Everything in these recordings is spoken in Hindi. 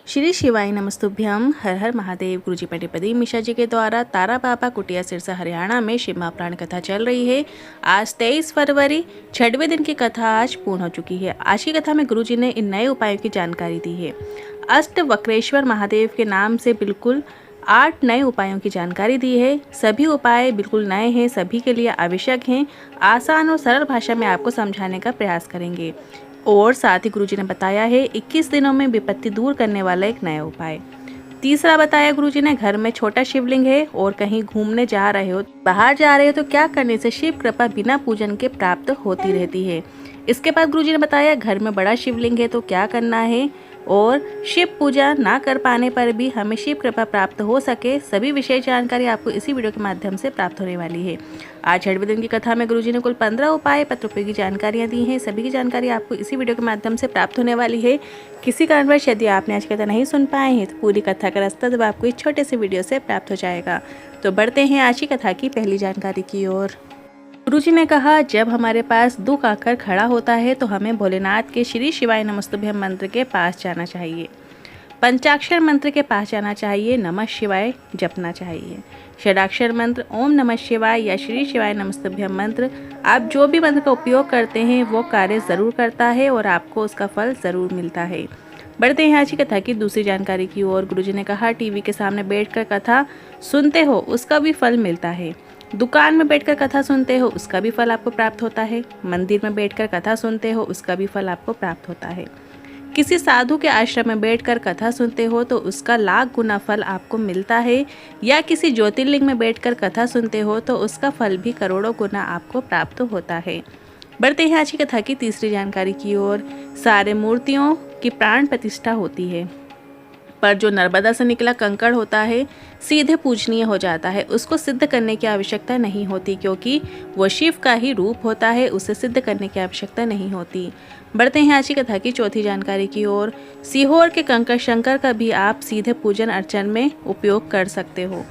श्री शिवाय नमस्तुभ्यम। हर हर महादेव। गुरुजी पटेपदी मिश्रा जी के द्वारा तारा बाबा कुटिया सिरसा हरियाणा में शिव महापुराण कथा चल रही है। आज 23 फरवरी 6वें दिन की कथा आज पूर्ण हो चुकी है। आज की कथा में गुरुजी ने इन नए उपायों की जानकारी दी है। अष्ट वक्रेश्वर महादेव के नाम से बिल्कुल 8 नए उपायों की जानकारी दी है। सभी उपाय बिल्कुल नए हैं, सभी के लिए आवश्यक हैं। आसान और सरल भाषा में आपको समझाने का प्रयास करेंगे। और साथ ही गुरुजी ने बताया है 21 दिनों में विपत्ति दूर करने वाला एक नया उपाय। तीसरा बताया गुरुजी ने, घर में छोटा शिवलिंग है और कहीं घूमने जा रहे हो, बाहर जा रहे हो तो क्या करने से शिव कृपा बिना पूजन के प्राप्त होती रहती है। इसके बाद गुरुजी ने बताया घर में बड़ा शिवलिंग है तो क्या करना है और शिव पूजा ना कर पाने पर भी हमें शिव कृपा प्राप्त हो सके। सभी विशेष जानकारी आपको इसी वीडियो के माध्यम से प्राप्त होने वाली है। आज 6वें दिन की कथा में गुरुजी ने कुल 15 उपाय पत्रोपयोगी जानकारियां दी हैं। सभी की जानकारी आपको इसी वीडियो के माध्यम से प्राप्त होने वाली है। किसी कारणवश यदि आपने आज की कथा नहीं सुन पाए हैं तो पूरी कथा का रास्ता जब आपको इस छोटे से वीडियो से प्राप्त हो जाएगा। तो बढ़ते हैं आज की कथा की पहली जानकारी की ओर। गुरुजी ने कहा, जब हमारे पास दुख आकर खड़ा होता है तो हमें भोलेनाथ के श्री शिवाय नमस्तुभ्यम मंत्र के पास जाना चाहिए, पंचाक्षर मंत्र के पास जाना चाहिए, नमः शिवाय जपना चाहिए। षडाक्षर मंत्र ओम नमः शिवाय या श्री शिवाय नमस्तुभ्यम मंत्र, आप जो भी मंत्र का उपयोग करते हैं वो कार्य ज़रूर करता है और आपको उसका फल ज़रूर मिलता है। बढ़ते हैं आज की कथा की दूसरी जानकारी की ओर। गुरुजी ने कहा, टीवी के सामने बैठकर कथा सुनते हो उसका भी फल मिलता है, दुकान में बैठकर कथा सुनते हो उसका भी फल आपको प्राप्त होता है, मंदिर में बैठकर कथा सुनते हो उसका भी फल आपको प्राप्त होता है, किसी साधु के आश्रम में बैठकर कथा सुनते हो तो उसका लाख गुना फल आपको मिलता है, या किसी ज्योतिर्लिंग में बैठकर कथा सुनते हो तो उसका फल भी करोड़ों गुना आपको प्राप्त होता है। बढ़ते हैं आज की कथा की तीसरी जानकारी की ओर। सारे मूर्तियों की प्राण प्रतिष्ठा होती है, पर जो नर्मदा से निकला कंकड़ होता है सीधे पूजनीय हो जाता है। उसको सिद्ध करने की आवश्यकता नहीं होती, क्योंकि वो शिव का ही रूप होता है, उसे सिद्ध करने की आवश्यकता नहीं होती। बढ़ते हैं आज की कथा की चौथी जानकारी की ओर। सीहोर के कंकड़ शंकर का भी आप सीधे पूजन अर्चन में उपयोग कर सकते हो,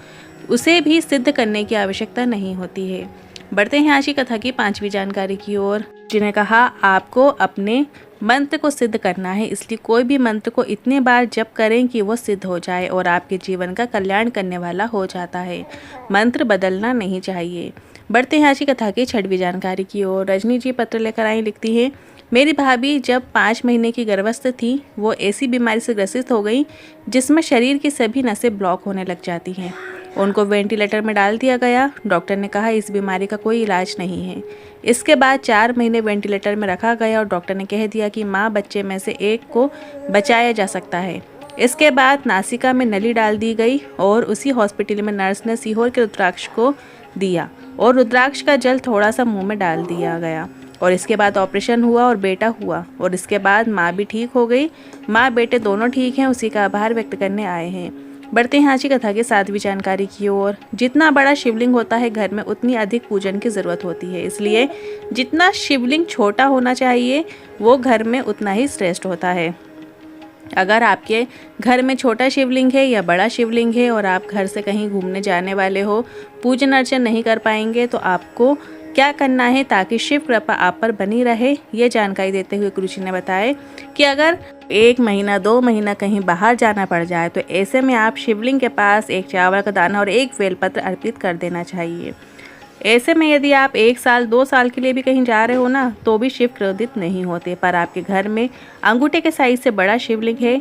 उसे भी सिद्ध करने की आवश्यकता नहीं होती है। बढ़ते हैं आज की कथा की पांचवी जानकारी की ओर। जिन्हें कहा, आपको अपने मंत्र को सिद्ध करना है, इसलिए कोई भी मंत्र को इतने बार जप करें कि वो सिद्ध हो जाए और आपके जीवन का कल्याण करने वाला हो जाता है। मंत्र बदलना नहीं चाहिए। बढ़ते हैं आज की कथा की छठवीं जानकारी की ओर। रजनी जी पत्र लेकर आई, लिखती है, मेरी भाभी जब 5 महीने की गर्भस्थ थी वो ऐसी बीमारी से ग्रसित हो गई जिसमें शरीर की सभी नसें ब्लॉक होने लग जाती हैं। उनको वेंटिलेटर में डाल दिया गया। डॉक्टर ने कहा इस बीमारी का कोई इलाज नहीं है। इसके बाद 4 महीने वेंटिलेटर में रखा गया और डॉक्टर ने कह दिया कि माँ बच्चे में से एक को बचाया जा सकता है। इसके बाद नासिका में नली डाल दी गई और उसी हॉस्पिटल में नर्स ने सीहोर के रुद्राक्ष को दिया और रुद्राक्ष का जल थोड़ा सा मुँह में डाल दिया गया और इसके बाद ऑपरेशन हुआ और बेटा हुआ और इसके बाद माँ भी ठीक हो गई। माँ बेटे दोनों ठीक हैं, उसी का आभार व्यक्त करने आए हैं। बढ़ते हैं आज की कथा के सातवीं जानकारी की ओर। जितना बड़ा शिवलिंग होता है घर में उतनी अधिक पूजन की ज़रूरत होती है, इसलिए जितना शिवलिंग छोटा होना चाहिए वो घर में उतना ही श्रेष्ठ होता है। अगर आपके घर में छोटा शिवलिंग है या बड़ा शिवलिंग है और आप घर से कहीं घूमने जाने वाले हो, पूजन अर्चन नहीं कर पाएंगे तो आपको क्या करना है ताकि शिव कृपा आप पर बनी रहे, ये जानकारी देते हुए गुरुजी ने बताया कि अगर 1 महीना 2 महीना कहीं बाहर जाना पड़ जाए तो ऐसे में आप शिवलिंग के पास एक चावल का दाना और एक बेलपत्र अर्पित कर देना चाहिए। ऐसे में यदि आप 1 साल 2 साल के लिए भी कहीं जा रहे हो ना तो भी शिव क्रोधित नहीं होते, पर आपके घर में अंगूठे के साइज से बड़ा शिवलिंग है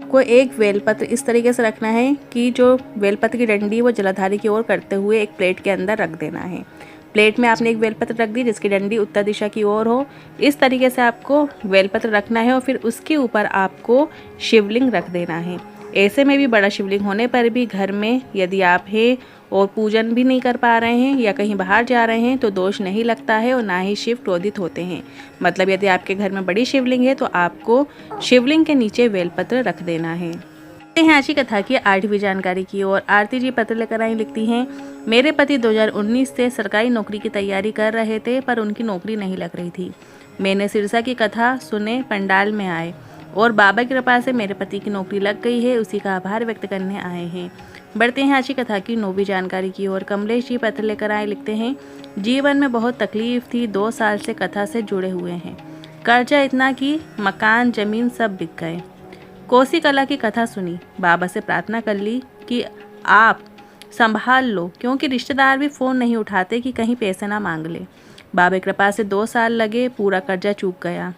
को एक बेलपत्र इस तरीके से रखना है कि जो बेलपत्र की डंडी वो जलाधारी की ओर करते हुए एक प्लेट के अंदर रख देना है। प्लेट में आपने एक बेलपत्र रख दी जिसकी डंडी उत्तर दिशा की ओर हो। इस तरीके से आपको बेलपत्र रखना है और फिर उसके ऊपर आपको शिवलिंग रख देना है। ऐसे में भी बड़ा शिवलिंग होने पर भी घर में यदि आप हैं और पूजन भी नहीं कर पा रहे हैं या कहीं बाहर जा रहे हैं तो दोष नहीं लगता है और ना ही शिव क्रोधित होते हैं। मतलब यदि आपके घर में बड़ी शिवलिंग है तो आपको शिवलिंग के नीचे बेलपत्र रख देना है। आज की कथा की 8वीं जानकारी की ओर। आरती जी पत्र लेकर आई, लिखती हैं, मेरे पति 2019 से सरकारी नौकरी की तैयारी कर रहे थे पर उनकी नौकरी नहीं लग रही थी। मैंने सिरसा की कथा सुने, पंडाल में आए और बाबा की कृपा से मेरे पति की नौकरी लग गई है, उसी का आभार व्यक्त करने आए हैं। बढ़ते हैं आज की कथा की 9वीं जानकारी की ओर। कमलेश जी पत्र लेकर आए, लिखते हैं, जीवन में बहुत तकलीफ थी, 2 साल से कथा से जुड़े हुए हैं। कर्जा इतना कि मकान जमीन सब बिक गए। कोसी कला की कथा सुनी, बाबा से प्रार्थना कर ली कि आप संभाल लो, क्योंकि रिश्तेदार भी फ़ोन नहीं उठाते कि कहीं पैसे ना मांग ले। बाबा की कृपा से 2 साल लगे, पूरा कर्जा चूक गया।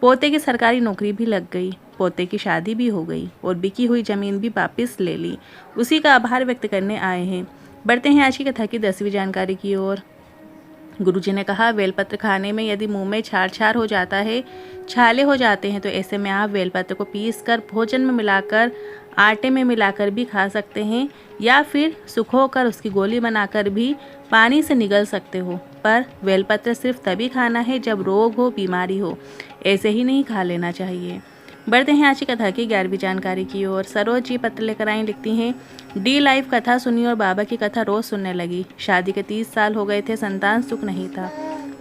पोते की सरकारी नौकरी भी लग गई, पोते की शादी भी हो गई और बिकी हुई ज़मीन भी वापस ले ली। उसी का आभार व्यक्त करने आए हैं। बढ़ते हैं आज की कथा की 10वीं जानकारी की ओर। गुरुजी ने कहा, बेलपत्र खाने में यदि मुंह में छार हो जाता है, छाले हो जाते हैं, तो ऐसे में आप बेलपत्र को पीस कर भोजन में मिलाकर, आटे में मिलाकर भी खा सकते हैं, या फिर सुखोकर उसकी गोली बनाकर भी पानी से निगल सकते हो। पर बेलपत्र सिर्फ तभी खाना है जब रोग हो, बीमारी हो, ऐसे ही नहीं खा लेना चाहिए। बढ़ते हैं आज की कथा की 11वीं जानकारी की ओर। सरोज जी पत्र लेकर आई, लिखती हैं, डी लाइव कथा सुनी और बाबा की कथा रोज सुनने लगी। शादी के 30 साल हो गए थे, संतान सुख नहीं था,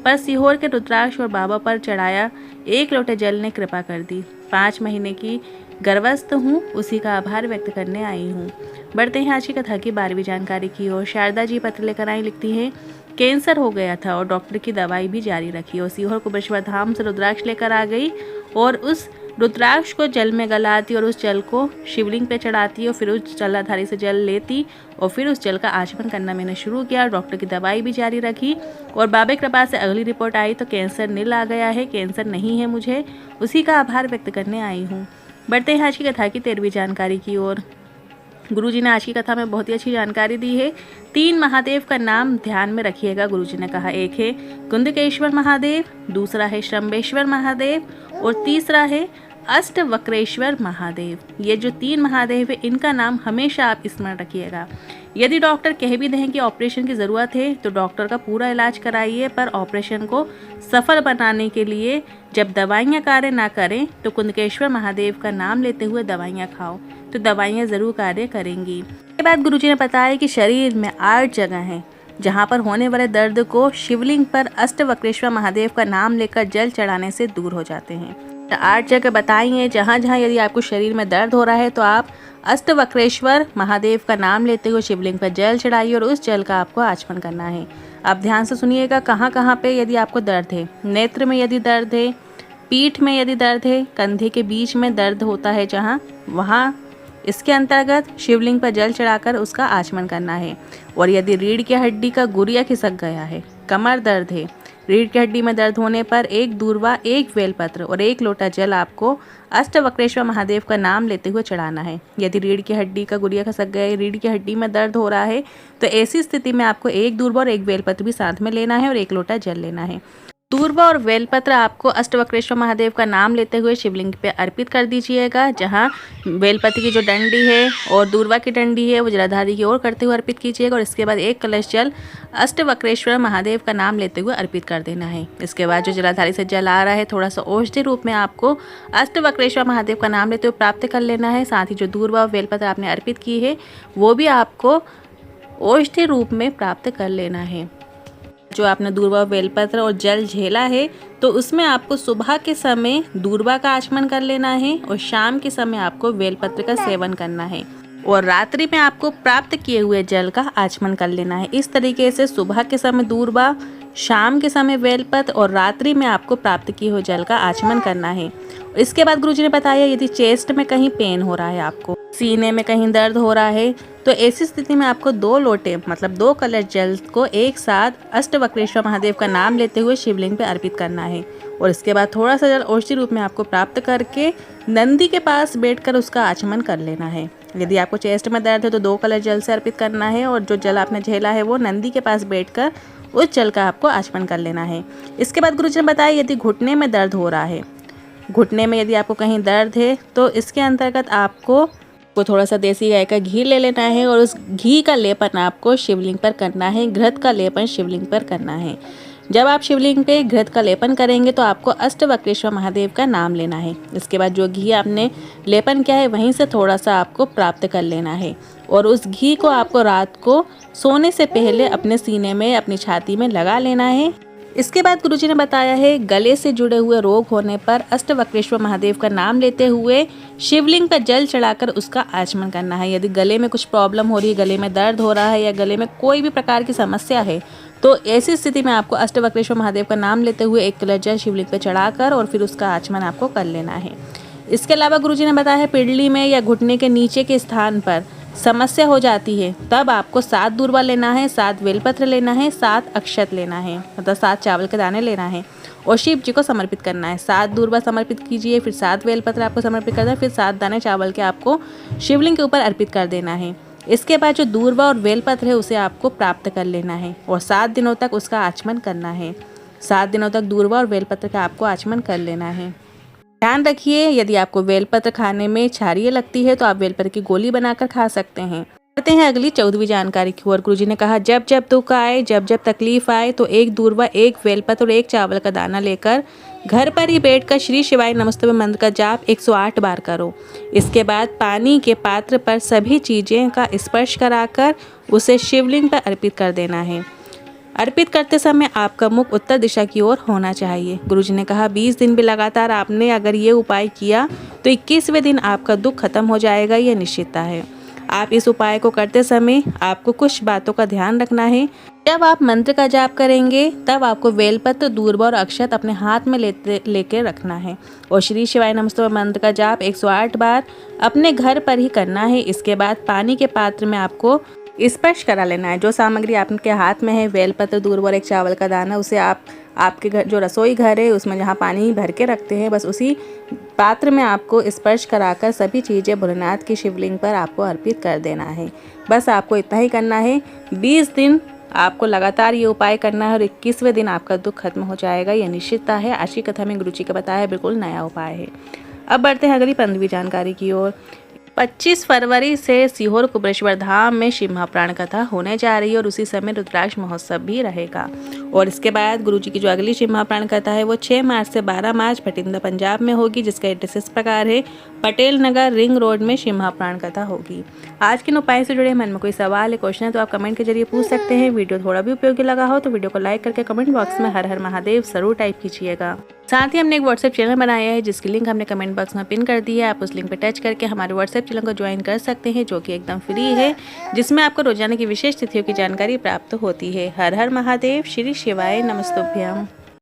पर सीहोर के रुद्राक्ष और बाबा पर चढ़ाया 1 लोटे जल ने कृपा कर दी। 5 महीने की गर्भस्थ हूँ, उसी का आभार व्यक्त करने आई हूँ। बढ़ते हैं आज की कथा की 12वीं जानकारी की ओर। शारदा जी पत्र लेकर आई, लिखती हैं, कैंसर हो गया था और डॉक्टर की दवाई भी जारी रखी और सीहोर कुबेश्वर धाम से रुद्राक्ष लेकर आ गई और उस रुद्राक्ष को जल में गलाती और उस जल को शिवलिंग पे चढ़ाती और फिर उस जलाधारी से जल लेती और फिर उस जल का आचमन करना मैंने शुरू किया। डॉक्टर की दवाई भी जारी रखी और बाबा की कृपा से अगली रिपोर्ट आई तो कैंसर नील आ गया है, कैंसर नहीं है मुझे, उसी का आभार व्यक्त करने आई हूँ। बढ़ते हैं आज की कथा की 13वीं जानकारी की ओर। गुरुजी ने आज की कथा में बहुत ही अच्छी जानकारी दी है। 3 महादेव का नाम ध्यान में रखिएगा। गुरुजी ने कहा, एक है कुंदकेश्वर महादेव, दूसरा है शंभेश्वर महादेव और तीसरा है अष्टवक्रेश्वर महादेव। ये जो 3 महादेव है, इनका नाम हमेशा आप स्मरण रखिएगा। यदि डॉक्टर कह भी दें कि ऑपरेशन की ज़रूरत है तो डॉक्टर का पूरा इलाज कराइए, पर ऑपरेशन को सफल बनाने के लिए जब दवाइयाँ कार्य ना करें तो कुंदकेश्वर महादेव का नाम लेते हुए दवाइयाँ खाओ, तो दवाइयाँ ज़रूर कार्य करेंगी। इसके बाद गुरुजी ने बताया कि शरीर में 8 जगह हैं जहाँ पर होने वाले दर्द को शिवलिंग पर अष्टवक्रेश्वर महादेव का नाम लेकर जल चढ़ाने से दूर हो जाते हैं। 8 जगह बताई हैं जहाँ जहाँ यदि आपको शरीर में दर्द हो रहा है तो आप अष्टवक्रेश्वर महादेव का नाम लेते हुए शिवलिंग पर जल चढ़ाइए और उस जल का आपको आचमन करना है। आप ध्यान से सुनिएगा, कहाँ कहाँ पे यदि आपको दर्द है, नेत्र में यदि दर्द है, पीठ में यदि दर्द है, कंधे के बीच में दर्द होता है जहाँ, वहाँ इसके अंतर्गत शिवलिंग पर जल चढ़ाकर उसका आचमन करना है। और यदि रीढ़ की हड्डी का गुरिया खिसक गया है, कमर दर्द है, रीढ़ की हड्डी में दर्द होने पर 1 दूर्वा, 1 बेलपत्र और 1 लोटा जल आपको अष्टवक्रेश्वर महादेव का नाम लेते हुए चढ़ाना है। यदि रीढ़ की हड्डी का गुरिया खसक गया, रीढ़ की हड्डी में दर्द हो रहा है, तो ऐसी स्थिति में आपको 1 दूर्वा और 1 बेलपत्र भी साथ में लेना है और 1 लोटा जल लेना है। दूर्वा और बेलपत्र आपको अष्टवक्रेश्वर महादेव का नाम लेते हुए शिवलिंग पे अर्पित कर दीजिएगा। जहाँ बेलपत्र की जो डंडी है और दूर्वा की डंडी है वो जलाधारी की ओर करते हुए अर्पित कीजिएगा और इसके बाद 1 कलश जल अष्टवक्रेश्वर महादेव का नाम लेते हुए अर्पित कर देना है। इसके बाद जो जलाधारी से जल आ रहा है, थोड़ा सा औषधि रूप में आपको अष्टवक्रेश्वर महादेव का नाम लेते हुए प्राप्त कर लेना है। साथ ही जो दूर्वा और बेलपत्र आपने अर्पित की है वो भी आपको औषधि रूप में प्राप्त कर लेना है। जो आपने दूर्वा, बेलपत्र और जल झेला है तो उसमें आपको सुबह के समय दूर्वा का आचमन कर लेना है और शाम के समय आपको बेलपत्र का सेवन करना है और रात्रि में आपको प्राप्त किए हुए जल का आचमन कर लेना है। इस तरीके से सुबह के समय दूर्वा, शाम के समय बेलपत्र और रात्रि में आपको प्राप्त किए हुए जल का आचमन करना है। इसके बाद गुरुजी ने बताया, यदि चेस्ट में कहीं पेन हो रहा है, आपको सीने में कहीं दर्द हो रहा है, तो ऐसी स्थिति में आपको 2 लोटे मतलब 2 कलश जल को एक साथ अष्टवक्रेश्वर महादेव का नाम लेते हुए शिवलिंग पे अर्पित करना है और इसके बाद थोड़ा सा जल औषधि रूप में आपको प्राप्त करके नंदी के पास बैठकर उसका आचमन कर लेना है। यदि आपको चेस्ट में दर्द है तो 2 कलश जल से अर्पित करना है और जो जल आपने झेला है वो नंदी के पास बैठकर उस जल का आपको आचमन कर लेना है। इसके बाद गुरुजी ने बताया, यदि घुटने में दर्द हो रहा है, घुटने में यदि आपको कहीं दर्द है तो इसके अंतर्गत आपको थोड़ा सा देसी गाय का घी ले लेना है और उस घी का लेपन आपको शिवलिंग पर करना है। घृत का लेपन शिवलिंग पर करना है। जब आप शिवलिंग पे घृत का लेपन करेंगे तो आपको अष्टवक्रेश्वर महादेव का नाम लेना है। इसके बाद जो घी आपने लेपन किया है वहीं से थोड़ा सा आपको प्राप्त कर लेना है और उस घी को आपको रात को सोने से पहले अपने सीने में, अपनी छाती में लगा लेना है। इसके बाद गुरुजी ने बताया है, गले से जुड़े हुए रोग होने पर अष्टवक्रेश्वर महादेव का नाम लेते हुए शिवलिंग पर जल चढ़ाकर उसका आचमन करना है। यदि गले में कुछ प्रॉब्लम हो रही है, गले में दर्द हो रहा है या गले में कोई भी प्रकार की समस्या है, तो ऐसी स्थिति में आपको अष्टवक्रेश्वर महादेव का नाम लेते हुए 1 कलश जल शिवलिंग पर चढ़ाकर और फिर उसका आचमन आपको कर लेना है। इसके अलावा गुरुजी ने बताया है पिंडली में या घुटने के नीचे के स्थान पर समस्या हो जाती है, तब आपको 7 दूर्वा लेना है, 7 बेलपत्र लेना है, 7 अक्षत लेना है, मतलब 7 चावल के दाने लेना है और शिव जी को समर्पित करना है। 7 दूर्वा समर्पित कीजिए, फिर 7 बेलपत्र आपको समर्पित करना है, फिर 7 दाने चावल के आपको शिवलिंग के ऊपर अर्पित कर देना है। इसके बाद जो दूर्वा और बेलपत्र है उसे आपको प्राप्त कर लेना है और 7 दिनों तक उसका आचमन करना है। 7 दिनों तक दूर्वा और बेलपत्र का आपको आचमन कर लेना है। ध्यान रखिए, यदि आपको बेलपत्र खाने में क्षारीय लगती है तो आप बेलपत्र की गोली बनाकर खा सकते हैं। करते हैं अगली 14वीं जानकारी की ओर। गुरुजी ने कहा जब जब दुख आए, जब जब तकलीफ आए तो 1 दूर्वा, 1 बेलपत्र और 1 चावल का दाना लेकर घर पर ही बैठकर श्री शिवाय नमस्तुभ्यं मंत्र का जाप 108 बार करो। इसके बाद पानी के पात्र पर सभी चीज़ें का स्पर्श कराकर उसे शिवलिंग पर अर्पित कर देना है। अर्पित करते समय आपका मुख उत्तर दिशा की ओर होना चाहिए। गुरुजी ने कहा 20 दिन भी लगातार आपने अगर ये उपाय किया तो 21वें दिन आपका दुख खत्म हो जाएगा, यह निश्चितता है। आप इस उपाय को करते समय आपको कुछ बातों का ध्यान रखना है। जब आप मंत्र का जाप करेंगे तब आपको बेलपत्र, दूर्वा और अक्षत अपने हाथ में लेकर रखना है और श्री शिवाय नमस्तुभ्यं मंत्र का जाप 108 बार अपने घर पर ही करना है। इसके बाद पानी के पात्र में आपको स्पर्श करा लेना है। जो सामग्री आपके हाथ में है, बेलपत्र, दूर्वा और 1 चावल का दाना, उसे आपके घर जो रसोई घर है उसमें जहाँ पानी भर के रखते हैं, बस उसी पात्र में आपको स्पर्श कराकर सभी चीज़ें भोलेनाथ की शिवलिंग पर आपको अर्पित कर देना है। बस आपको इतना ही करना है। 20 दिन आपको लगातार ये उपाय करना है और 21वें दिन आपका दुख खत्म हो जाएगा, यह निश्चितता है। आज की कथा में गुरुजी का बताया है बिल्कुल नया उपाय है। अब बढ़ते हैं अगली 15वीं जानकारी की ओर। 25 फरवरी से सीहोर कुबेरेश्वर धाम में शिव महाप्राण कथा होने जा रही है और उसी समय रुद्राक्ष महोत्सव भी रहेगा। और इसके बाद गुरुजी की जो अगली शिव महाप्राण कथा है वो 6 मार्च से 12 मार्च भटिंडा पंजाब में होगी, जिसका एड्रेस इस प्रकार है। पटेल नगर रिंग रोड में शिव महाप्राण कथा होगी। आज के उपाय से जुड़े मन में कोई सवाल है, क्वेश्चन है तो आप कमेंट के जरिए पूछ सकते हैं। वीडियो थोड़ा भी उपयोगी लगा हो तो वीडियो को लाइक करके कमेंट बॉक्स में हर हर महादेव जरूर टाइप कीजिएगा। साथ ही हमने एक व्हाट्सएप चैनल बनाया है जिसकी लिंक हमने कमेंट बॉक्स में पिन कर दी है। आप उस लिंक पर टच करके हमारे व्हाट्सएप चैनल को ज्वाइन कर सकते हैं, जो कि एकदम फ्री है, जिसमें आपको रोजाना की विशेष तिथियों की जानकारी प्राप्त होती है। हर हर महादेव, श्री शिवाय नमस्तुभ्यम।